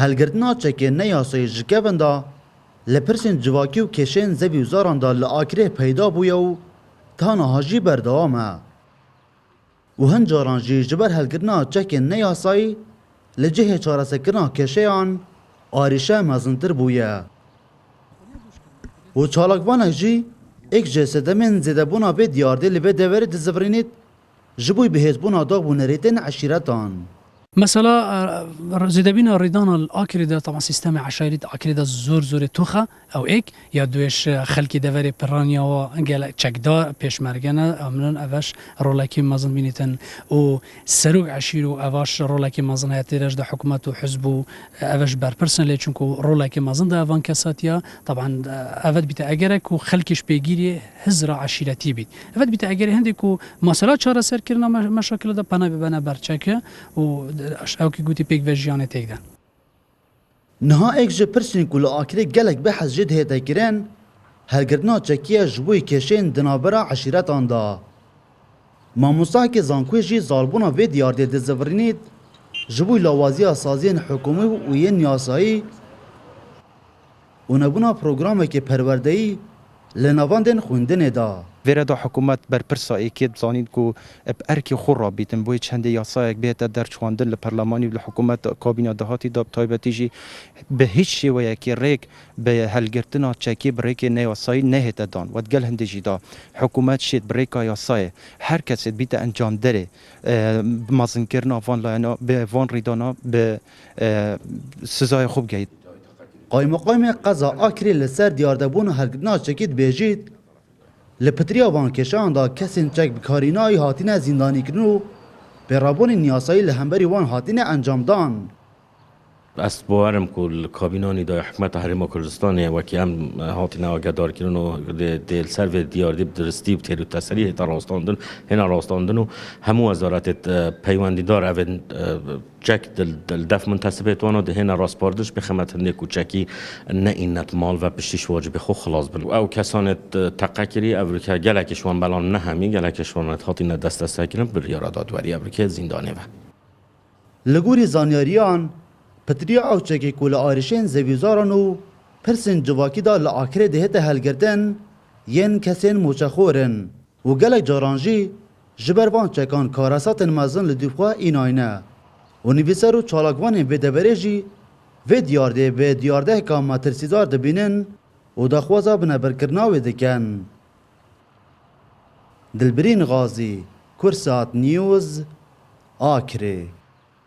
هلگردنا چکه نیاسای جکوان دا لپرسین جواکی و کشین زبی وزاران دا لآکره پیدا بویا و تانا هاجی بردوامه. و هنجاران جی جبر هلگردنا چکه نیاسای لجه چارسکرنا کشیان آریشه مزنتر بویا. و چالاکوانک جی ایک جسده من زده بونا به دیارده لبه دوری دزفرینید جبوی بهیز بونا داغ بونریتن عشیرتان. مثلا زدبین ریدان الآکری دا طبعا سیستم عشایری دا آکری دا زور توخه او ایک یا دویش خلکی دوری پرانیا و انگل چکدار پیشمرگنه امنان اوش رولاکی مازن بینیتن و سروگ عشیر و اوش رولاکی مازن هاتیرش دا حکومت و حزب و اوش برپرسن لی چونکو رولاکی مازن دا اوان کساتیا طبعا اوید بیتا اگرک و خلکش پیگیری هزر عشیرتی بید اوید بیتا اگری هندی که مسئله چاره سر کرنا مشاکل دا پناه ببنه برچکه و او که گوتی پیک و جیانه تیک دن. نها ایک جه پرسین کل آکره گلک بحث جد هیتا کرن هلگردنا چکیه جبوی کشین دنابرا عشیرت آندا. ماموسا که زانکوی جی زالبونا و دیارده دزورینید جبوی لاوازی سازین حکومی و ین نیاسایی و نبونا پروگرامه که پروردهی لنواندن خوندن دا. ویره دا حکومت بر پرسایی که بزانید که ارکی خور را بیتن بوی چند یاسایک بیت در چواندن لپرلمانی و لحکومت کابینه دهاتی دا تایبتی جی به هیچ شیوه که ریک به هلگرتنا چکی بریک نیاسایی نهیت دان و دگل هنده جی دا حکومت شید بریک یاسای هر کسی بیت انجام داره مازن کرنا وان لاینا به وان ریدانا به سزای خوب گید. قایم قضا آکری لسر دیاردبون هلگردنا چکید بیجید لپتریا وان کشان دا کسین چک بکارینای هاتین زندانی کنو به رابون نیاسایی لهمبری وان هاتین انجام دان. است باورم کل کابینانی دا حکمت حریم کردستان و که هم هاتین آگدار کردن و دیل سر و دیاردی درستی و تیرو تسریح تا راستاندن هنا راستاندن و همو وزارت پیوندی دار اون چک دل دف منتصبه توانو ده هنا راست باردش بخمت نیکو چکی نه اینت مال و پشتیش واجب خو خلاص بلو او کسانت تقکری او که گلکشوان بلان نه همی گلکشوان هاتین دست کردن بر یارا دادوری او که زندانه و لگوری زانیاریان پتریا او چکی کول آرشین زویزاران و پرسین جواکی دا لآکره دهت هلگردن ین کسین موچخورن و گلک جارانجی جبروان چکان کاراسات مزن لدوخوا این آینه و نویسر و چالاکوان بدبره جی و دیارده که ماترسیزار دبینن و دخوازا بنبرکرناوی دکن. دلبرین غازی کرسات نیوز آکره.